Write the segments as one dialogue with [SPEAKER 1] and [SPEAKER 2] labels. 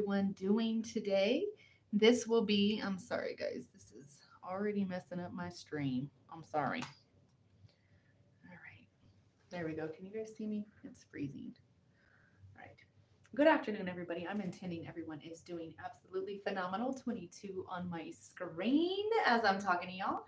[SPEAKER 1] everyone doing today? This will be, I'm sorry guys, this is already messing up my stream. I'm sorry. All right, there we go. Can you guys see me? It's freezing. All right. Good afternoon, everybody. I'm intending everyone is doing absolutely phenomenal. 22 on my screen as I'm talking to y'all.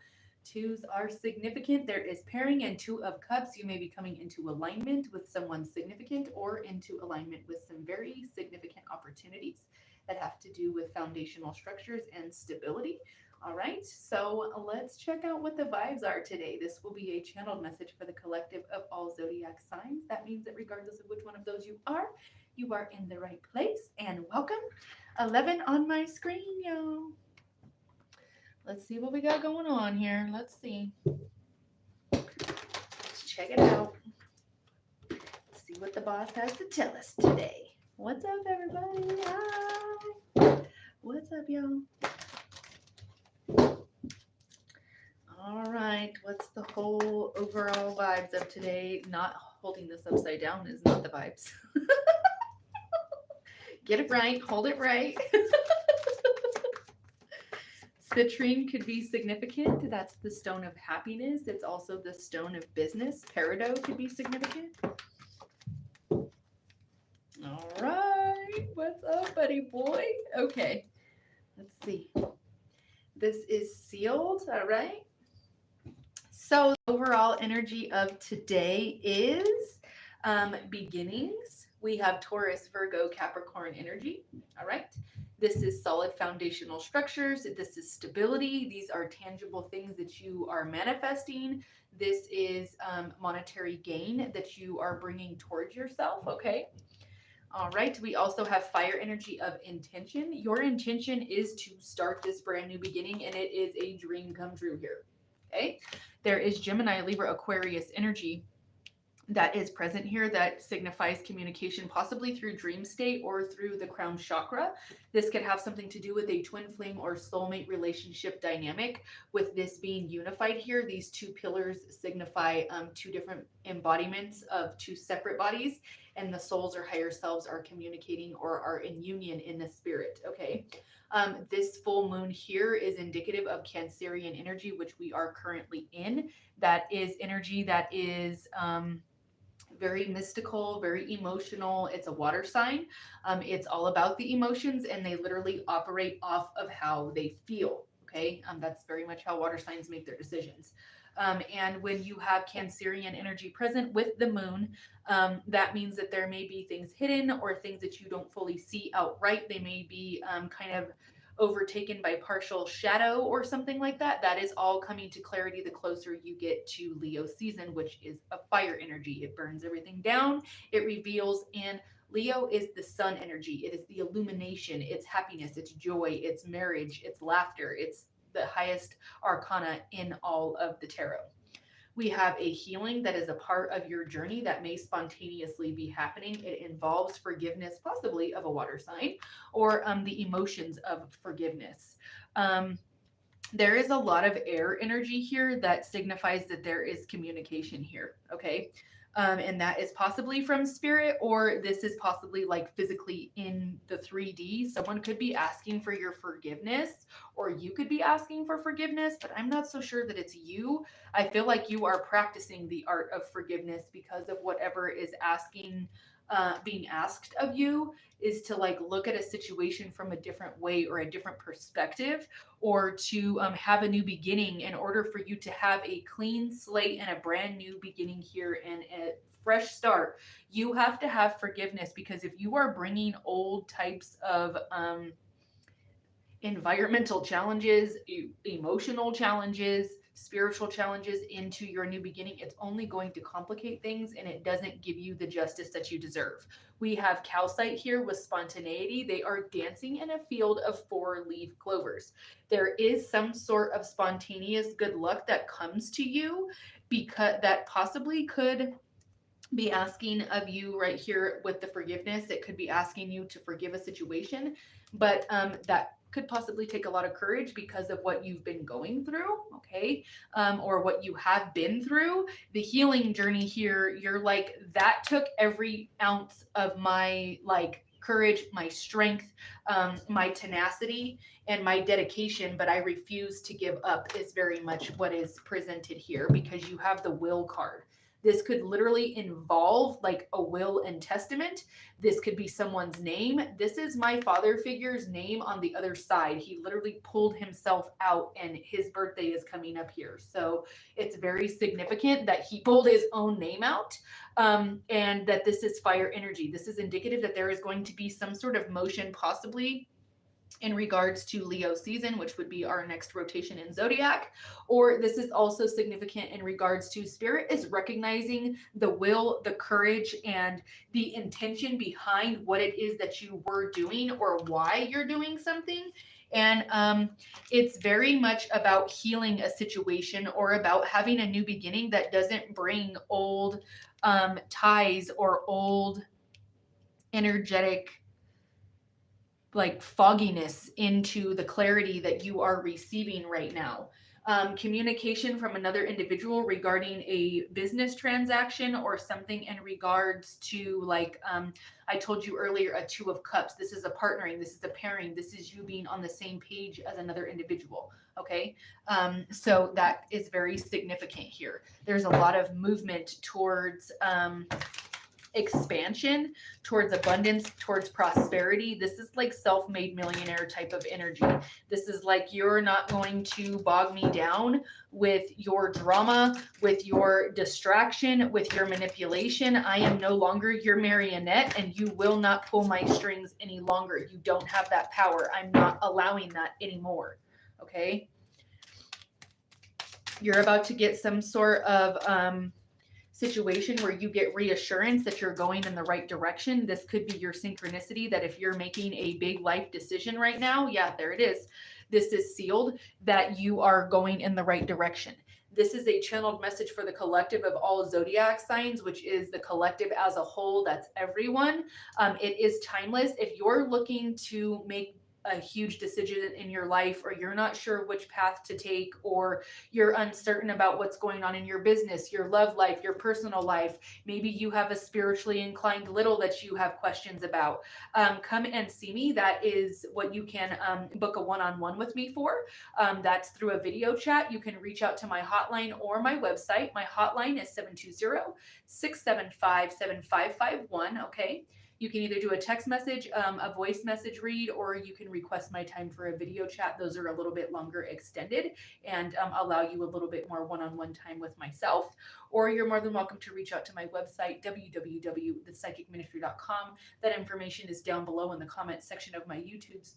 [SPEAKER 1] Twos are significant. There is pairing and Two of Cups. You may be coming into alignment with someone significant or into alignment with some very significant opportunities that have to do with foundational structures and stability. All right, so let's check out what the vibes are today. This will be a channeled message for the collective of all zodiac signs. That means that regardless of which one of those you are in the right place. And welcome. 11 on my screen, yo. Let's see what we got going on here. Let's see. Let's check it out. See what the boss has to tell us today. What's up, everybody? Hi. What's up, y'all? All right. What's the whole overall vibes of today? Not holding this upside down is not the vibes. Get it right. Hold it right. Citrine could be significant. That's the stone of happiness. It's also the stone of business. Peridot could be significant. All right. What's up, buddy boy? Okay. Let's see. This is sealed. All right. So, the overall energy of today is beginnings. We have Taurus, Virgo, Capricorn energy. All right. This is solid foundational structures. This is stability. These are tangible things that you are manifesting. This is monetary gain that you are bringing towards yourself. Okay. All right. We also have fire energy of intention. Your intention is to start this brand new beginning, and it is a dream come true here. Okay. There is Gemini, Libra, Aquarius energy that is present here that signifies communication, possibly through dream state or through the crown chakra. This could have something to do with a twin flame or soulmate relationship dynamic. With this being unified here, these two pillars signify two different embodiments of two separate bodies, and the souls or higher selves are communicating or are in union in the spirit. Okay. This full moon here is indicative of Cancerian energy, which we are currently in. That is energy that is very mystical, very emotional. It's a water sign. It's all about the emotions, and they literally operate off of how they feel. Okay, that's very much how water signs make their decisions. And when you have Cancerian energy present with the moon, that means that there may be things hidden or things that you don't fully see outright. They may be kind of overtaken by partial shadow or something like that. That is all coming to clarity the closer you get to Leo season, which is a fire energy. It burns everything down, it reveals, and Leo is the sun energy. It is the illumination, it's happiness, it's joy, it's marriage, it's laughter. It's the highest arcana in all of the tarot. We have a healing that is a part of your journey that may spontaneously be happening. It involves forgiveness, possibly of a water sign, or the emotions of forgiveness. There is a lot of air energy here that signifies that there is communication here. Okay. And that is possibly from spirit, or this is possibly like physically in the 3D. Someone could be asking for your forgiveness, or you could be asking for forgiveness, but I'm not so sure that it's you. I feel like you are practicing the art of forgiveness because of whatever is being asked of you is to like look at a situation from a different way or a different perspective, or to have a new beginning. In order for you to have a clean slate and a brand new beginning here and a fresh start, you have to have forgiveness, because if you are bringing old types of environmental challenges, emotional challenges, spiritual challenges into your new beginning, it's only going to complicate things, and it doesn't give you the justice that you deserve. We have calcite here with spontaneity. They are dancing in a field of 4-leaf clovers. There is some sort of spontaneous good luck that comes to you, because that possibly could be asking of you right here with the forgiveness. It could be asking you to forgive a situation, but that could possibly take a lot of courage because of what you've been going through, okay, or what you have been through. The healing journey here, you're like, that took every ounce of my like courage, my strength, my tenacity, and my dedication, but I refuse to give up is very much what is presented here, because you have the will card. This could literally involve like a will and testament. This could be someone's name. This is my father figure's name on the other side. He literally pulled himself out, and his birthday is coming up here. So it's very significant that he pulled his own name out, and that this is fire energy. This is indicative that there is going to be some sort of motion, possibly in regards to Leo season, which would be our next rotation in zodiac. Or this is also significant in regards to spirit is recognizing the will, the courage, and the intention behind what it is that you were doing or why you're doing something. And it's very much about healing a situation or about having a new beginning that doesn't bring old ties or old energetic like fogginess into the clarity that you are receiving right now. Communication from another individual regarding a business transaction or something in regards to like, I told you earlier, a 2 of cups. This is a partnering, this is a pairing, this is you being on the same page as another individual. Okay. So that is very significant here. There's a lot of movement towards, expansion, towards abundance, towards prosperity. This is like self-made millionaire type of energy. This is like, you're not going to bog me down with your drama, with your distraction, with your manipulation. I am no longer your marionette, and you will not pull my strings any longer. You don't have that power. I'm not allowing that anymore. Okay. You're about to get some sort of situation where you get reassurance that you're going in the right direction. This could be your synchronicity, that if you're making a big life decision right now, yeah, there it is. This is sealed that you are going in the right direction. This is a channeled message for the collective of all zodiac signs, which is the collective as a whole. That's everyone. It is timeless. If you're looking to make a huge decision in your life, or you're not sure which path to take, or you're uncertain about what's going on in your business, your love life, your personal life, maybe you have a spiritually inclined little that you have questions about, come and see me. That is what you can book a one-on-one with me for. That's through a video chat. You can reach out to my hotline or my website. My hotline is 720-675-7551. Okay. You can either do a text message, a voice message read, or you can request my time for a video chat. Those are a little bit longer extended and allow you a little bit more one-on-one time with myself. Or you're more than welcome to reach out to my website, www.thepsychicministry.com. That information is down below in the comment section of my YouTube's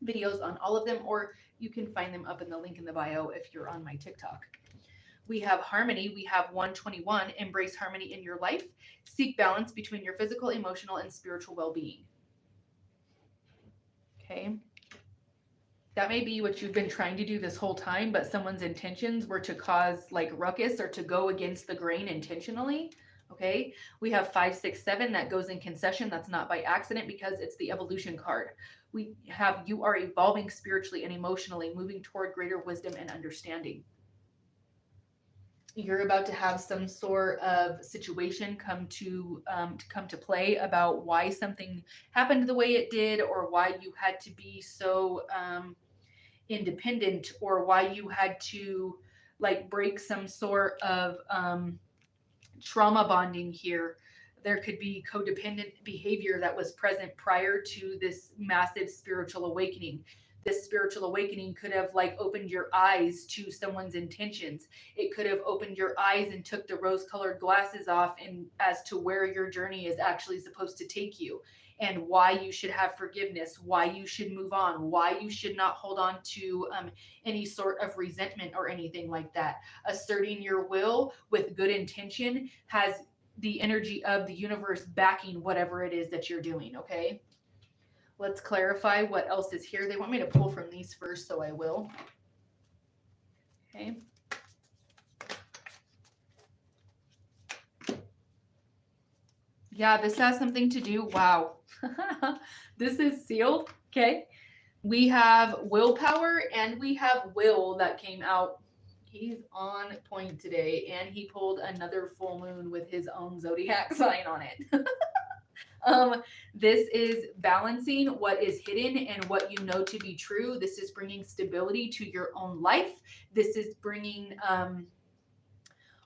[SPEAKER 1] videos on all of them, or you can find them up in the link in the bio if you're on my TikTok. We have harmony. We have 121. Embrace harmony in your life. Seek balance between your physical, emotional, and spiritual well-being. Okay. That may be what you've been trying to do this whole time, but someone's intentions were to cause like ruckus or to go against the grain intentionally. Okay. We have 5, 6, 7 that goes in concession. That's not by accident, because it's the evolution card. We have, you are evolving spiritually and emotionally, moving toward greater wisdom and understanding. You're about to have some sort of situation come to play about why something happened the way it did, or why you had to be so independent, or why you had to like break some sort of trauma bonding here. There could be codependent behavior that was present prior to this massive spiritual awakening. This spiritual awakening could have like opened your eyes to someone's intentions. It could have opened your eyes and took the rose-colored glasses off, and as to where your journey is actually supposed to take you, and why you should have forgiveness, why you should move on, why you should not hold on to any sort of resentment or anything like that. Asserting your will with good intention has the energy of the universe backing whatever it is that you're doing. Okay. Let's clarify what else is here. They want me to pull from these first, so I will. Okay. Yeah, this has something to do. Wow. This is sealed. Okay. We have willpower and we have will that came out. He's on point today, and he pulled another full moon with his own zodiac sign on it. This is balancing what is hidden and what you know to be true. This is bringing stability to your own life. This is bringing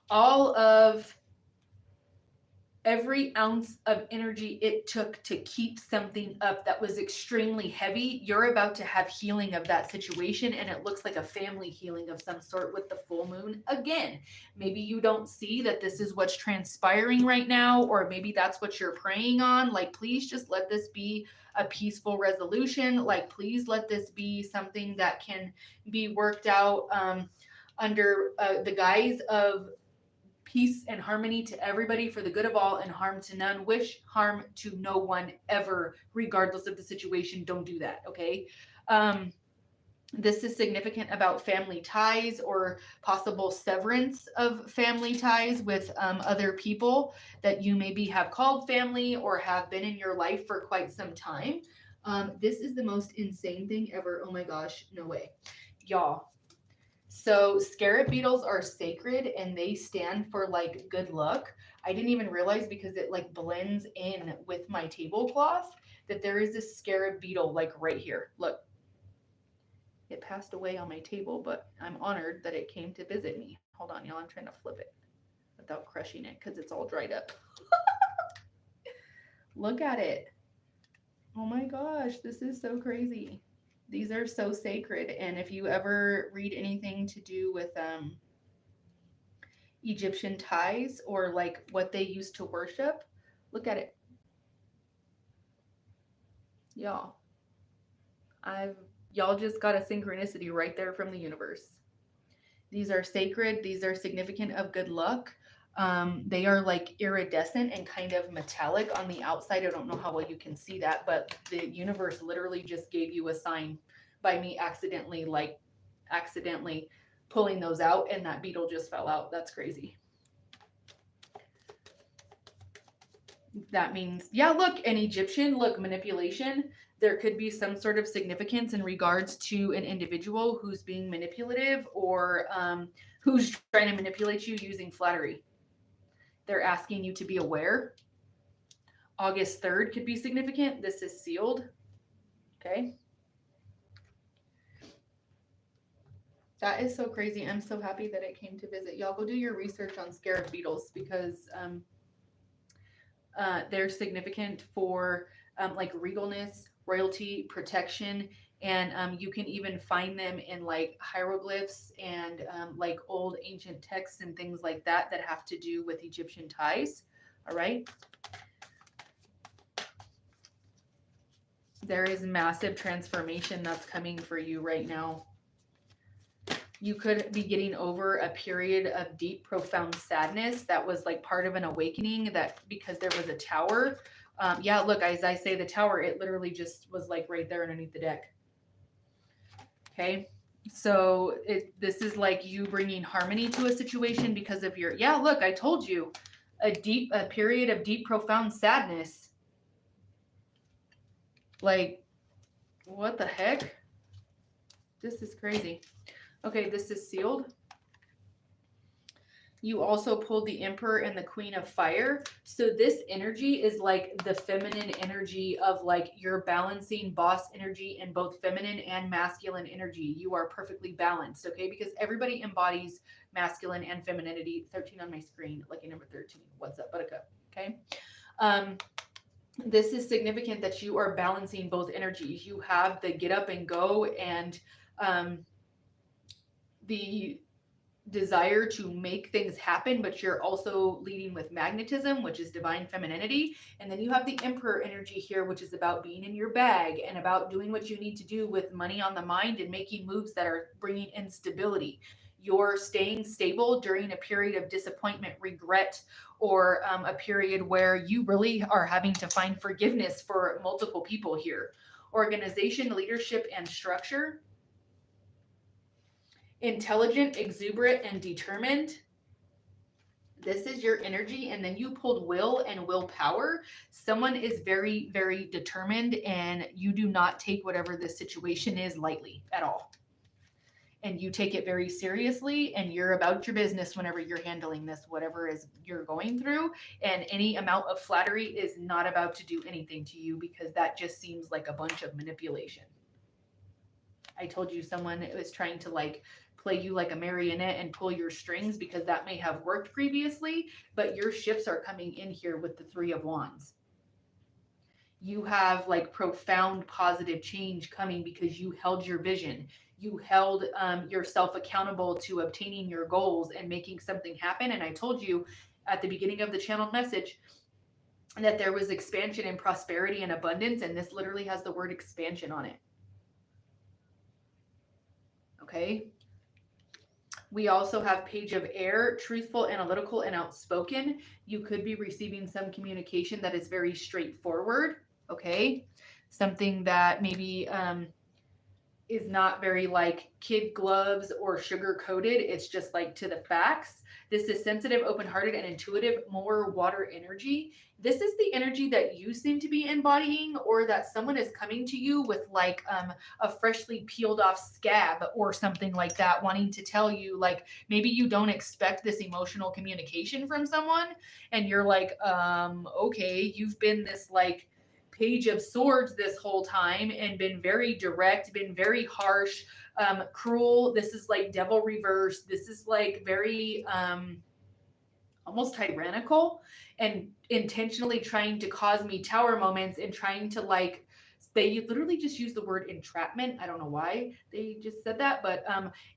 [SPEAKER 1] all of every ounce of energy it took to keep something up that was extremely heavy. You're about to have healing of that situation, and it looks like a family healing of some sort with the full moon again. Maybe you don't see that this is what's transpiring right now, or maybe that's what you're praying on. Like, please just let this be a peaceful resolution. Like, please let this be something that can be worked out under the guise of peace and harmony to everybody for the good of all and harm to none. Wish harm to no one ever, regardless of the situation. Don't do that, okay? This is significant about family ties or possible severance of family ties with other people that you maybe have called family or have been in your life for quite some time. This is the most insane thing ever. Oh my gosh, no way. Y'all, so scarab beetles are sacred and they stand for like good luck. I didn't even realize because it like blends in with my tablecloth that there is this scarab beetle like right here. Look, it passed away on my table, but I'm honored that it came to visit me. Hold on, y'all, I'm trying to flip it without crushing it because it's all dried up. Look at it. Oh my gosh, this is so crazy. These are so sacred. And if you ever read anything to do with Egyptian ties or like what they used to worship, look at it. Y'all, y'all just got a synchronicity right there from the universe. These are sacred, these are significant of good luck. They are like iridescent and kind of metallic on the outside. I don't know how well you can see that, but the universe literally just gave you a sign by me accidentally pulling those out, and that beetle just fell out. That's crazy. That means, yeah, look, an Egyptian, look, manipulation. There could be some sort of significance in regards to an individual who's being manipulative or who's trying to manipulate you using flattery. They're asking you to be aware. August 3rd could be significant. This is sealed. Okay. That is so crazy. I'm so happy that it came to visit. Y'all go do your research on scarab beetles because they're significant for like regalness, royalty, protection, and you can even find them in like hieroglyphs and like old ancient texts and things like that that have to do with Egyptian ties. All right. There is massive transformation that's coming for you right now. You could be getting over a period of deep, profound sadness that was like part of an awakening, that because there was a tower. Yeah, look, as I say the tower, it literally just was like right there underneath the deck. Okay. So this is like you bringing harmony to a situation because of your, yeah, look, I told you, a period of deep, profound sadness. Like, what the heck? This is crazy. Okay, this is sealed. You also pulled the Emperor and the Queen of Fire. So this energy is like the feminine energy of like your balancing boss energy in both feminine and masculine energy. You are perfectly balanced, okay? Because everybody embodies masculine and femininity. 13 on my screen, lucky number 13. What's up, Buttercup? Okay. This is significant that you are balancing both energies. You have the get up and go and the desire to make things happen, but you're also leading with magnetism, which is divine femininity. And then you have the Emperor energy here, which is about being in your bag and about doing what you need to do with money on the mind and making moves that are bringing in stability. You're staying stable during a period of disappointment, regret, or a period where you really are having to find forgiveness for multiple people here. Organization, leadership, and structure. Intelligent, exuberant, and determined. This is your energy. And then you pulled will and willpower. Someone is very, very determined, and you do not take whatever this situation is lightly at all. and you take it very seriously and you're about your business whenever you're handling this, whatever is you're going through. And any amount of flattery is not about to do anything to you, because that just seems like a bunch of manipulation. I told you someone was trying to like play you like a marionette and pull your strings, because that may have worked previously, but your ships are coming in here with the Three of Wands. You have like profound positive change coming because you held your vision. You held yourself accountable to obtaining your goals and making something happen. And I told you at the beginning of the channeled message that there was expansion and prosperity and abundance. And this literally has the word expansion on it. Okay. We also have Page of Air, truthful, analytical, and outspoken. You could be receiving some communication that is very straightforward. Okay. Something that maybe is not very like kid gloves or sugar coated. It's just like to the facts. This is sensitive, open-hearted, and intuitive, more water energy. This is the energy that you seem to be embodying, or that someone is coming to you with like a freshly peeled off scab or something like that, wanting to tell you like maybe you don't expect this emotional communication from someone, and you're like, okay, you've been this like Page of Swords this whole time and been very direct, been very harsh, cruel. This is like devil reverse. This is like very almost tyrannical, and intentionally trying to cause me tower moments and trying to like, they literally just use the word entrapment. I don't know why they just said that, but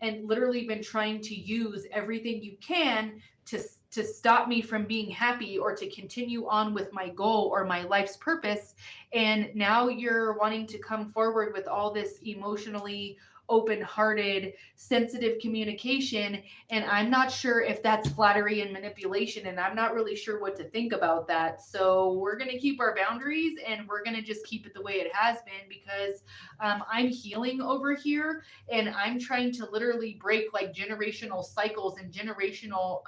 [SPEAKER 1] and literally been trying to use everything you can to stop me from being happy or to continue on with my goal or my life's purpose. And now you're wanting to come forward with all this emotionally open-hearted, sensitive communication. And I'm not sure if that's flattery and manipulation, and I'm not really sure what to think about that. So we're going to keep our boundaries, and we're going to just keep it the way it has been, because I'm healing over here, and I'm trying to literally break like generational cycles and generational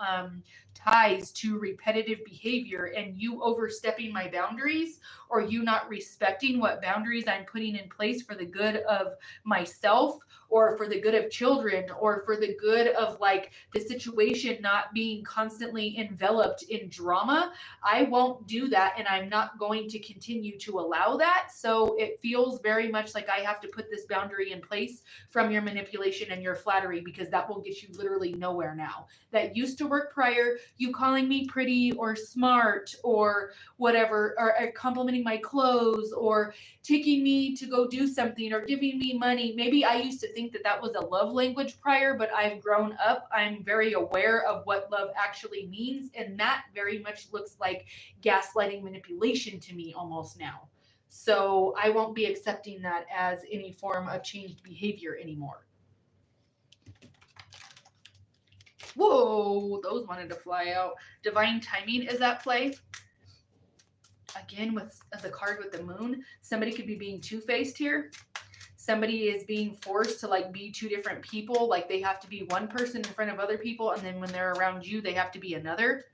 [SPEAKER 1] ties to repetitive behavior. And you overstepping my boundaries, or you not respecting what boundaries I'm putting in place for the good of myself, or for the good of children, or for the good of like the situation not being constantly enveloped in drama. I won't do that, and I'm not going to continue to allow that. So it feels very much like I have to put this boundary in place from your manipulation and your flattery, because that will get you literally nowhere now. That used to work prior, you calling me pretty or smart or whatever, or complimenting my clothes, or taking me to go do something, or giving me money. Maybe I used to think that that was a love language prior, but I've grown up. I'm very aware of what love actually means. And that very much looks like gaslighting, manipulation to me almost now. So I won't be accepting that as any form of changed behavior anymore. Whoa, those wanted to fly out. Divine timing is at play. Again, with the card with the moon, somebody could be being two-faced here. Somebody is being forced to like be two different people. Like they have to be one person in front of other people, and then when they're around you, they have to be another.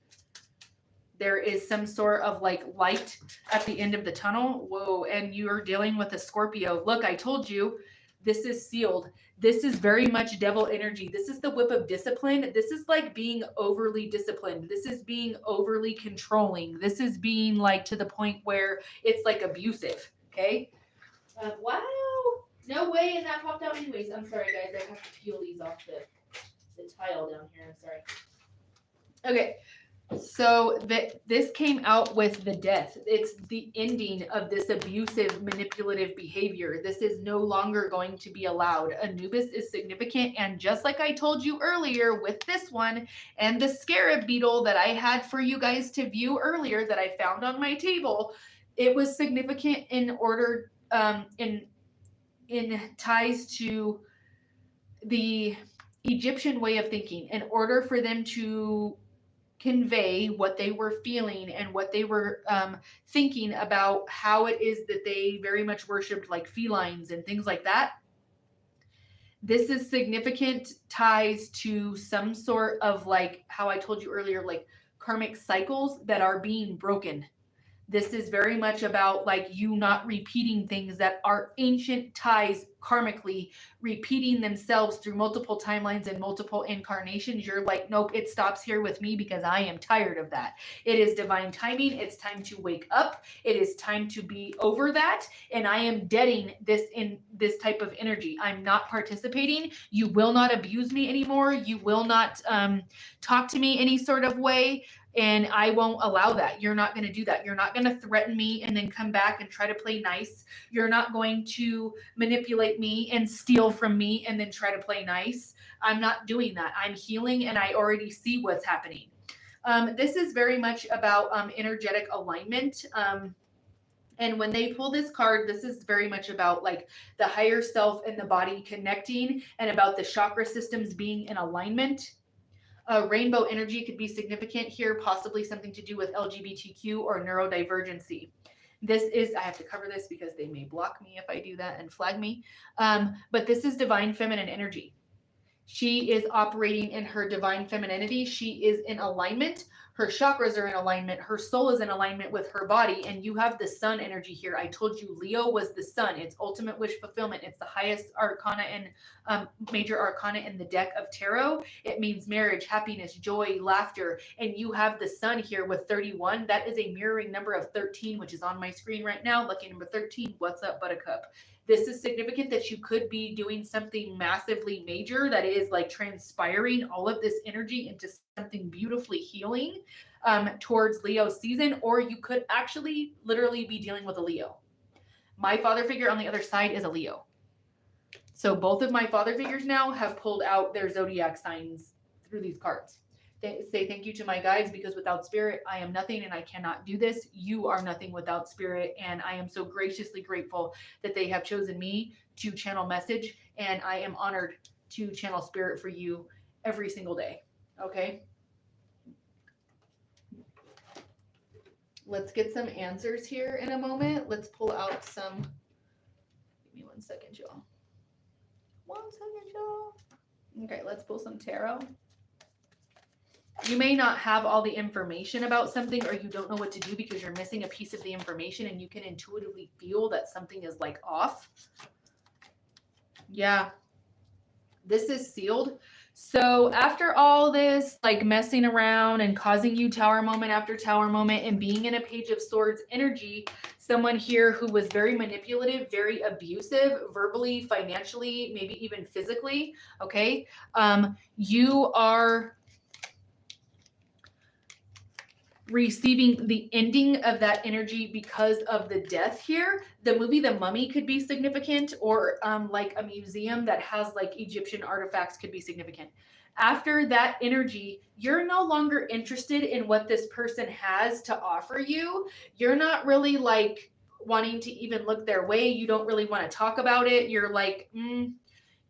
[SPEAKER 1] There is some sort of like light at the end of the tunnel. Whoa, and you're dealing with a Scorpio. Look, I told you, this is sealed. This is very much devil energy. This is the whip of discipline. This is like being overly disciplined. This is being overly controlling. This is being like to the point where it's like abusive. Okay. Wow. No way. And that popped out anyways. I'm sorry, guys. I have to peel these off the tile down here. I'm sorry. Okay. So this came out with the death. It's the ending of this abusive, manipulative behavior. This is no longer going to be allowed. Anubis is significant. And just like I told you earlier with this one and the scarab beetle that I had for you guys to view earlier that I found on my table, it was significant in order, in ties to the Egyptian way of thinking. In order for them to convey what they were feeling and what they were thinking about how it is that they very much worshipped like felines and things like that. This is significant ties to some sort of like how I told you earlier, like karmic cycles that are being broken. This is very much about like you not repeating things that are ancient ties karmically repeating themselves through multiple timelines and multiple incarnations. You're like, nope, it stops here with me because I am tired of that. It is divine timing. It's time to wake up. It is time to be over that. And I am deading this in this type of energy. I'm not participating. You will not abuse me anymore. You will not talk to me any sort of way. And I won't allow that. You're not going to do that. You're not going to threaten me and then come back and try to play nice. You're not going to manipulate me and steal from me and then try to play nice. I'm not doing that. I'm healing and I already see what's happening. This is very much about energetic alignment. And when they pull this card, this is very much about like the higher self and the body connecting and about the chakra systems being in alignment. Rainbow energy could be significant here, possibly something to do with LGBTQ or neurodivergency. This is, I have to cover this because they may block me if I do that and flag me. But this is divine feminine energy. She is operating in her divine femininity. She is in alignment. Her chakras are in alignment. Her soul is in alignment with her body. And you have the sun energy here. I told you Leo was the sun. It's ultimate wish fulfillment. It's the highest arcana and major arcana in the deck of tarot. It means marriage, happiness, joy, laughter. And you have the sun here with 31. That is a mirroring number of 13, which is on my screen right now. Lucky number 13. What's up, Buttercup? This is significant that you could be doing something massively major that is like transpiring all of this energy into something beautifully healing towards Leo season, or you could actually literally be dealing with a Leo. My father figure on the other side is a Leo. So both of my father figures now have pulled out their zodiac signs through these cards. They say thank you to my guides because without spirit, I am nothing and I cannot do this. You are nothing without spirit. And I am so graciously grateful that they have chosen me to channel message. And I am honored to channel spirit for you every single day. Okay. Let's get some answers here in a moment. Let's pull out some. Give me 1 second, y'all. 1 second, y'all. Okay, let's pull some tarot. You may not have all the information about something or you don't know what to do because you're missing a piece of the information and you can intuitively feel that something is like off. Yeah. This is sealed. So after all this like messing around and causing you tower moment after tower moment and being in a Page of Swords energy, someone here who was very manipulative, very abusive, verbally, financially, maybe even physically, okay? You are receiving the ending of that energy because of the death here. The movie The Mummy could be significant, or like a museum that has like Egyptian artifacts could be significant. After that energy, you're no longer interested in what this person has to offer you. You're not really like wanting to even look their way. You don't really want to talk about it. You're like,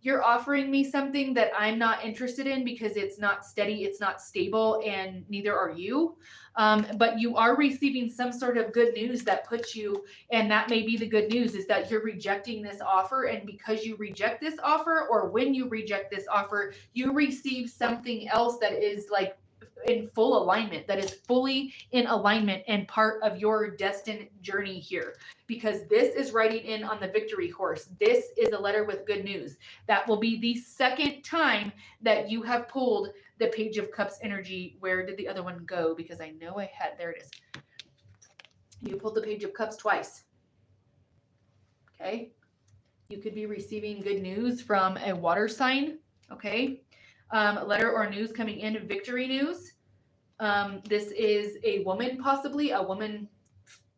[SPEAKER 1] you're offering me something that I'm not interested in because it's not steady, it's not stable, and neither are you. But you are receiving some sort of good news that puts you, and that may be the good news, is that you're rejecting this offer. And because you reject this offer, or when you reject this offer, you receive something else that is like in full alignment, that is fully in alignment and part of your destined journey here. Because this is riding in on the victory horse. This is a letter with good news. That will be the second time that you have pulled the Page of Cups energy. Where did the other one go? Because I know I had, there it is. You pulled the Page of Cups twice. Okay. You could be receiving good news from a water sign. Okay. Letter or news coming in, victory news. This is a woman, possibly a woman,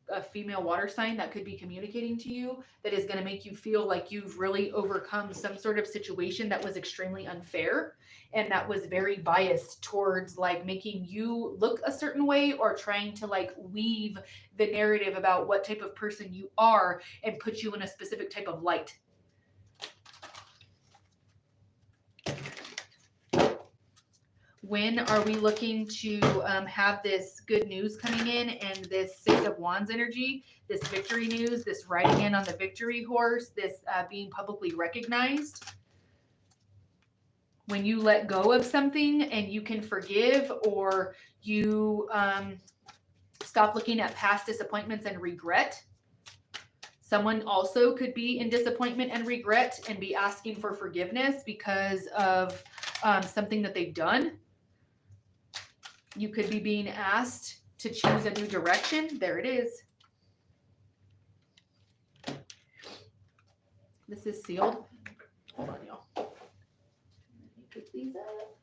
[SPEAKER 1] a female water sign that could be communicating to you, that is going to make you feel like you've really overcome some sort of situation that was extremely unfair and that was very biased towards like making you look a certain way or trying to like weave the narrative about what type of person you are and put you in a specific type of light. When are we looking to have this good news coming in and this Six of Wands energy, this victory news, this riding in on the victory horse, this being publicly recognized? When you let go of something and you can forgive, or you Stop looking at past disappointments and regret. Someone also could be in disappointment and regret and be asking for forgiveness because of something that they've done. You could be being asked to choose a new direction. There it is. This is sealed. Hold on, y'all. Let me pick these up.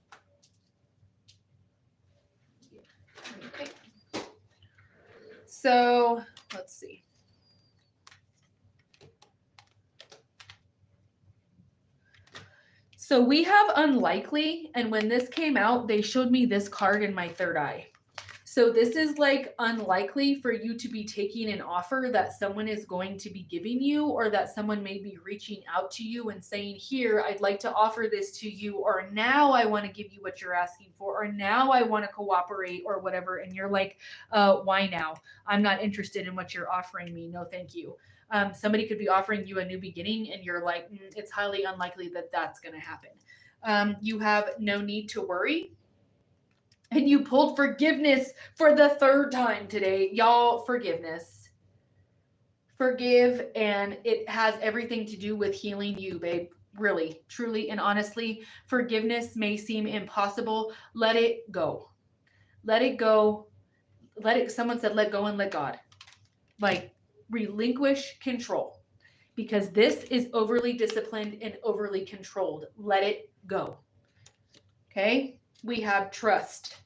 [SPEAKER 1] Okay. So let's see. So we have unlikely, and when this came out, they showed me this card in my third eye. So this is like unlikely for you to be taking an offer that someone is going to be giving you, or that someone may be reaching out to you and saying, here, I'd like to offer this to you, or now I want to give you what you're asking for, or now I want to cooperate, or whatever. And you're like, why now? I'm not interested in what you're offering me. No, thank you. Somebody could be offering you a new beginning and you're like, it's highly unlikely that that's going to happen. You have no need to worry. And you pulled forgiveness for the third time today. Y'all, forgiveness. Forgive, and it has everything to do with healing you, babe. Really, truly, and honestly, forgiveness may seem impossible. Let it go. Let it go. Someone said, let go and let God. Like, relinquish control. Because this is overly disciplined and overly controlled. Let it go. Okay? We have trust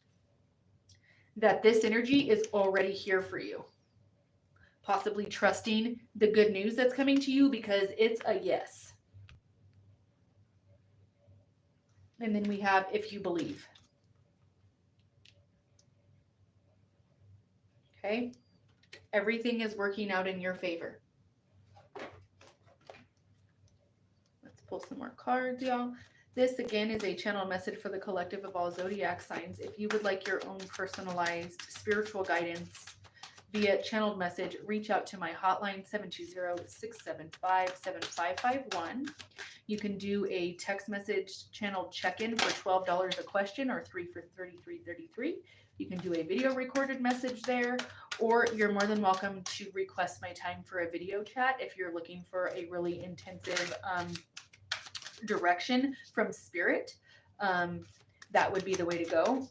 [SPEAKER 1] that this energy is already here for you. Possibly trusting the good news that's coming to you because it's a yes. And then we have if you believe. Okay? Everything is working out in your favor. Let's pull some more cards, y'all. This, again, is a channel message for the collective of all zodiac signs. If you would like your own personalized spiritual guidance via channeled message, reach out to my hotline, 720-675-7551. You can do a text message channel check-in for $12 a question, or 3 for $33.33. You can do a video recorded message there, or you're more than welcome to request my time for a video chat if you're looking for a really intensive direction from spirit. That would be the way to go.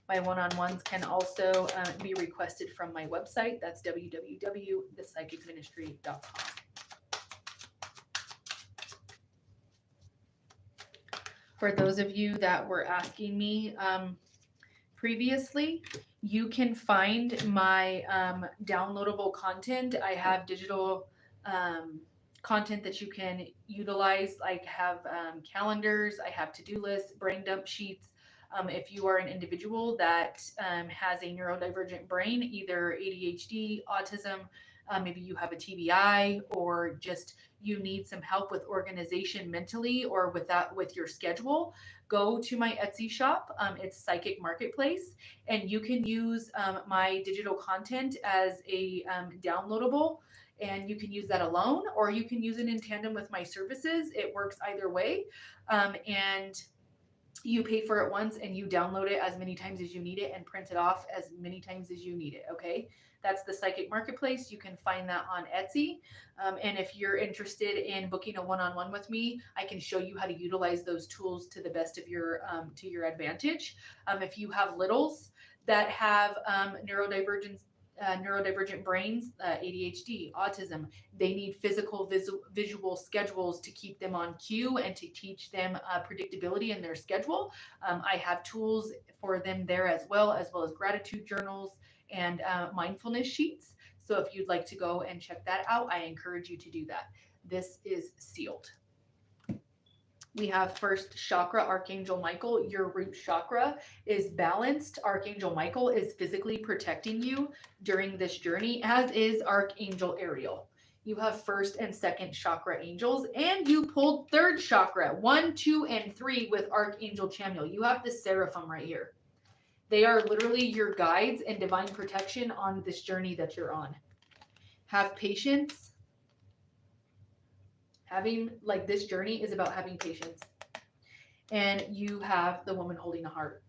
[SPEAKER 1] My one-on-ones can also be requested from my website. That's www.ThePsychicMinistry.com. For those of you that were asking me previously, you can find my downloadable content. I have digital content that you can utilize. I have calendars, I have to-do lists, brain dump sheets. If you are an individual that has a neurodivergent brain, either ADHD, autism, maybe you have a TBI, or just you need some help with organization mentally or with your schedule, go to my Etsy shop. It's Psychic Marketplace, and you can use my digital content as a downloadable. And you can use that alone, or you can use it in tandem with my services. It works either way. And you pay for it once and you download it as many times as you need it and print it off as many times as you need it. Okay. That's the Psychic Marketplace. You can find that on Etsy. And if you're interested in booking a one-on-one with me, I can show you how to utilize those tools to the best of your, to your advantage. If you have littles that have neurodivergent brains, ADHD, autism, they need physical visual schedules to keep them on cue and to teach them predictability in their schedule. I have tools for them there as well as gratitude journals and mindfulness sheets. So if you'd like to go and check that out, I encourage you to do that. This is sealed. We have first chakra, Archangel Michael. Your root chakra is balanced. Archangel Michael is physically protecting you during this journey, as is Archangel Ariel. You have first and second chakra angels, and you pulled third chakra, 1, 2, and 3 with Archangel Chamuel. You have the seraphim right here. They are literally your guides and divine protection on this journey that you're on. Have patience. This journey is about having patience. And you have the woman holding a heart.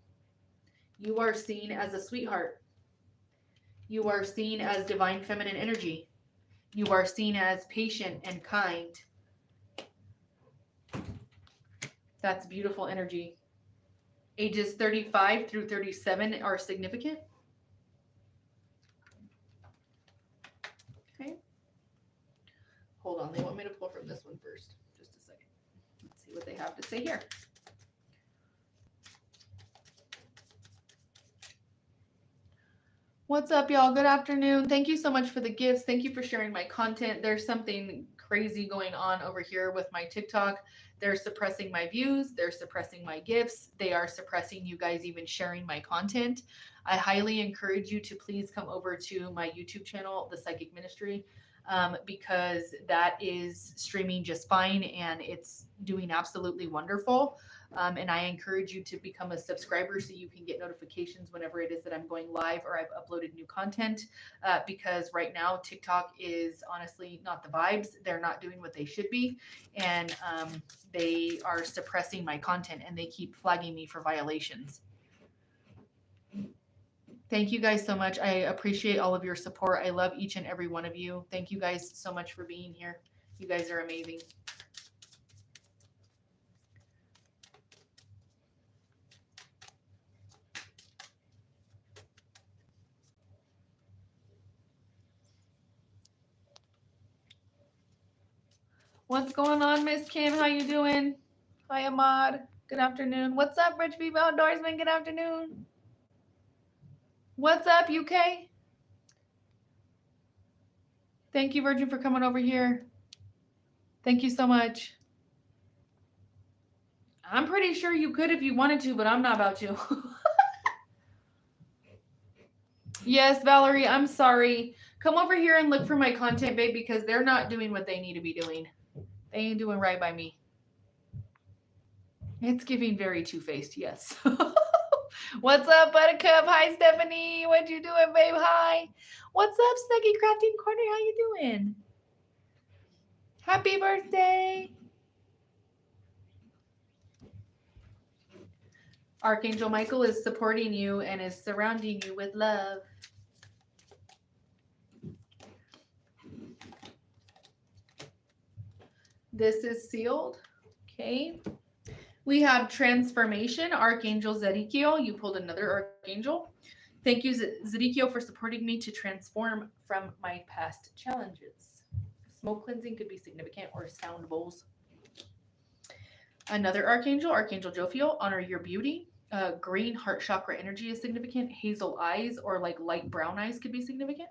[SPEAKER 1] You are seen as a sweetheart. You are seen as divine feminine energy. You are seen as patient and kind. That's beautiful energy. Ages 35 through 37 are significant. Okay. Hold on. They want me to pull from this one first. Just a second. Let's see what they have to say here. What's up, y'all? Good afternoon. Thank you so much for the gifts. Thank you for sharing my content. There's something crazy going on over here with my TikTok. They're suppressing my views. They're suppressing my gifts. They are suppressing you guys even sharing my content. I highly encourage you to please come over to my YouTube channel, The Psychic Ministry, because that is streaming just fine and it's doing absolutely wonderful. And I encourage you to become a subscriber so you can get notifications whenever it is that I'm going live or I've uploaded new content. Because right now TikTok is honestly not the vibes. They're not doing what they should be. And they are suppressing my content and they keep flagging me for violations. Thank you guys so much. I appreciate all of your support. I love each and every one of you. Thank you guys so much for being here. You guys are amazing. What's going on, Miss Kim? How you doing? Hi, Ahmad. Good afternoon. What's up, Rich People Outdoorsman? Good afternoon. What's up, UK? Thank you, Virgin, for coming over here. Thank you so much. I'm pretty sure you could if you wanted to, but I'm not about to. Yes, Valerie, I'm sorry. Come over here and look for my content, babe, because they're not doing what they need to be doing. They ain't doing right by me. It's giving very two-faced, yes. What's up, Buttercup? Hi, Stephanie. What you doing, babe? Hi. What's up, Snuggy Crafting Corner? How you doing? Happy birthday. Archangel Michael is supporting you and is surrounding you with love. This is sealed. Okay. We have transformation, Archangel Zedekiel. You pulled another Archangel. Thank you, Zedekiel, for supporting me to transform from my past challenges. Smoke cleansing could be significant, or sound bowls. Another Archangel, Archangel Jophiel, honor your beauty. Green heart chakra energy is significant. Hazel eyes or like light brown eyes could be significant.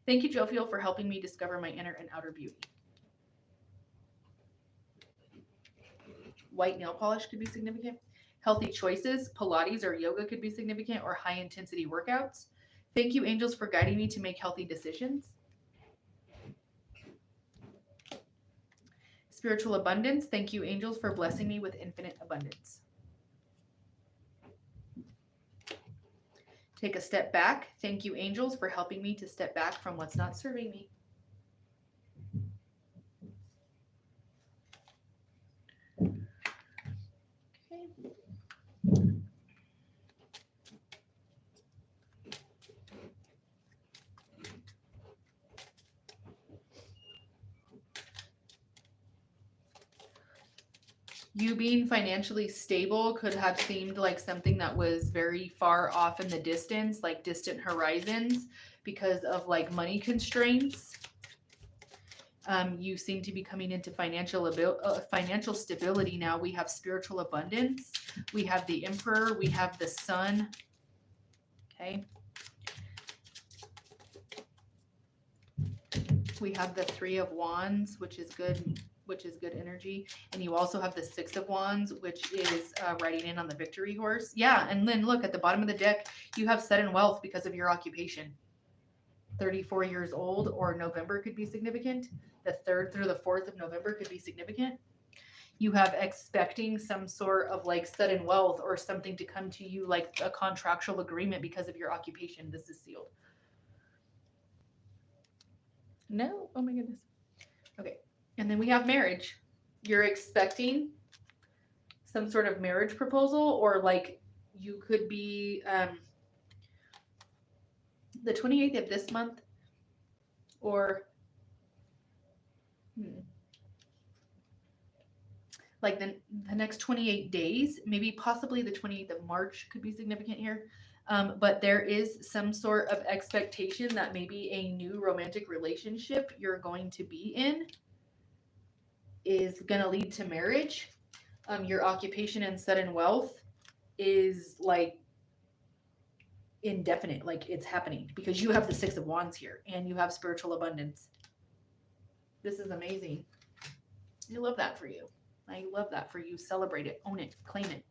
[SPEAKER 1] Thank you, Jophiel, for helping me discover my inner and outer beauty. White nail polish could be significant. Healthy choices, Pilates or yoga could be significant, or high intensity workouts. Thank you, angels, for guiding me to make healthy decisions. Spiritual abundance. Thank you, angels, for blessing me with infinite abundance. Take a step back. Thank you, angels, for helping me to step back from what's not serving me. Okay. You being financially stable could have seemed like something that was very far off in the distance, like distant horizons, because of like money constraints. You seem to be coming into financial stability now. We have spiritual abundance. We have the Emperor. We have the Sun. Okay. We have the Three of Wands, which is good. Which is good energy. And you also have the Six of Wands, which is riding in on the victory horse. Yeah, and Lynn, look, at the bottom of the deck, you have sudden wealth because of your occupation. 34 years old, or November could be significant. The 3rd through the 4th of November could be significant. You have expecting some sort of like sudden wealth or something to come to you, like a contractual agreement because of your occupation. This is sealed. No? Oh my goodness. Okay. And then we have marriage. You're expecting some sort of marriage proposal, or like you could be the 28th of this month, or like the next 28 days, maybe possibly the 28th of March could be significant here. But there is some sort of expectation that maybe a new romantic relationship you're going to be in is going to lead to marriage. Your occupation and sudden wealth is like indefinite, like it's happening because you have the Six of Wands here and you have spiritual abundance. This is amazing. I love that for you. I love that for you. Celebrate it, own it, claim it.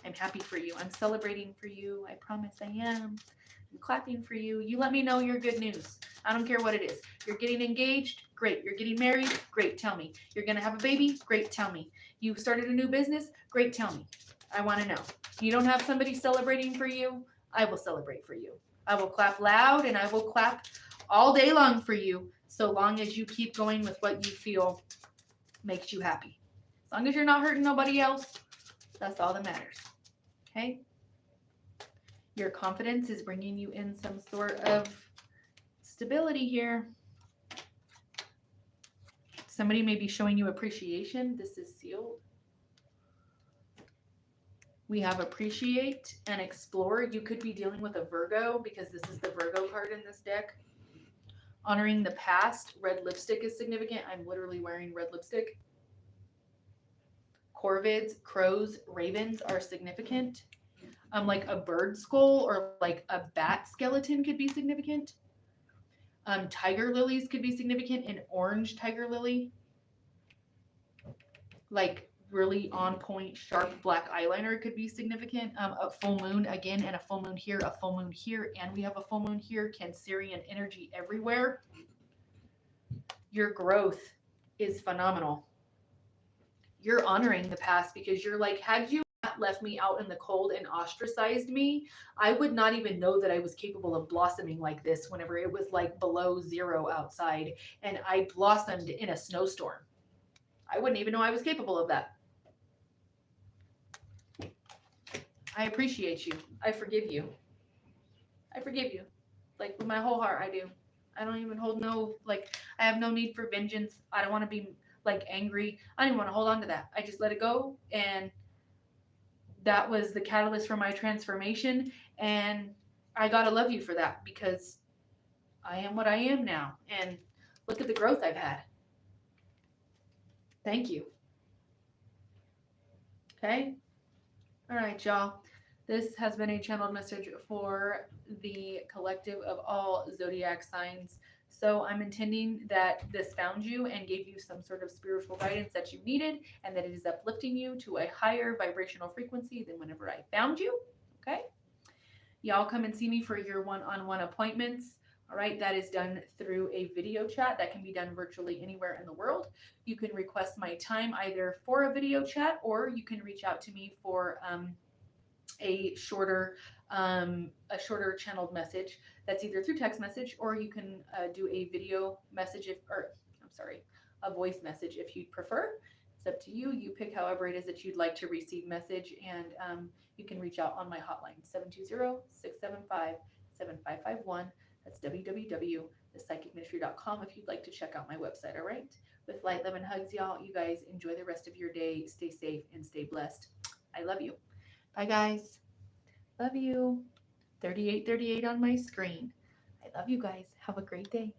[SPEAKER 1] I'm happy for you. I'm celebrating for you. I promise I am. I'm clapping for you. You let me know your good news. I don't care what it is. You're getting engaged? Great. You're getting married? Great. Tell me. You're going to have a baby? Great. Tell me. You started a new business? Great. Tell me. I want to know. You don't have somebody celebrating for you? I will celebrate for you. I will clap loud and I will clap all day long for you, so long as you keep going with what you feel makes you happy. As long as you're not hurting nobody else, that's all that matters. Okay? Your confidence is bringing you in some sort of stability here. Somebody may be showing you appreciation. This is sealed. We have appreciate and explore. You could be dealing with a Virgo because this is the Virgo card in this deck. Honoring the past. Red lipstick is significant. I'm literally wearing red lipstick. Corvids, crows, ravens are significant. Like a bird skull or like a bat skeleton could be significant. Tiger lilies could be significant. An orange tiger lily. Like really on point, sharp black eyeliner could be significant. A full moon again, and a full moon here, a full moon here, and we have a full moon here. Cancerian energy everywhere. Your growth is phenomenal. You're honoring the past because you're like, had you not left me out in the cold and ostracized me, I would not even know that I was capable of blossoming like this whenever it was like below zero outside and I blossomed in a snowstorm. I wouldn't even know I was capable of that. I appreciate you. I forgive you. I forgive you. Like with my whole heart, I do. I don't even hold no, like, I have no need for vengeance. I don't want to be like angry. I don't even want to hold on to that. I just let it go. And that was the catalyst for my transformation. And I got to love you for that because I am what I am now. And look at the growth I've had. Thank you. Okay. All right, y'all. This has been a channeled message for the collective of all zodiac signs. So I'm intending that this found you and gave you some sort of spiritual guidance that you needed and that it is uplifting you to a higher vibrational frequency than whenever I found you. Okay. Y'all come and see me for your one-on-one appointments. All right, that is done through a video chat that can be done virtually anywhere in the world. You can request my time either for a video chat or you can reach out to me for a shorter channeled message that's either through text message or you can do a video message a voice message if you'd prefer. It's up to you. You pick however it is that you'd like to receive message, and you can reach out on my hotline 720-675-7551. That's www.thepsychicministry.com if you'd like to check out my website. All right. With light, love, and hugs, y'all. You guys enjoy the rest of your day. Stay safe and stay blessed. I love you. Bye, guys. Love you. 3838 on my screen. I love you guys. Have a great day.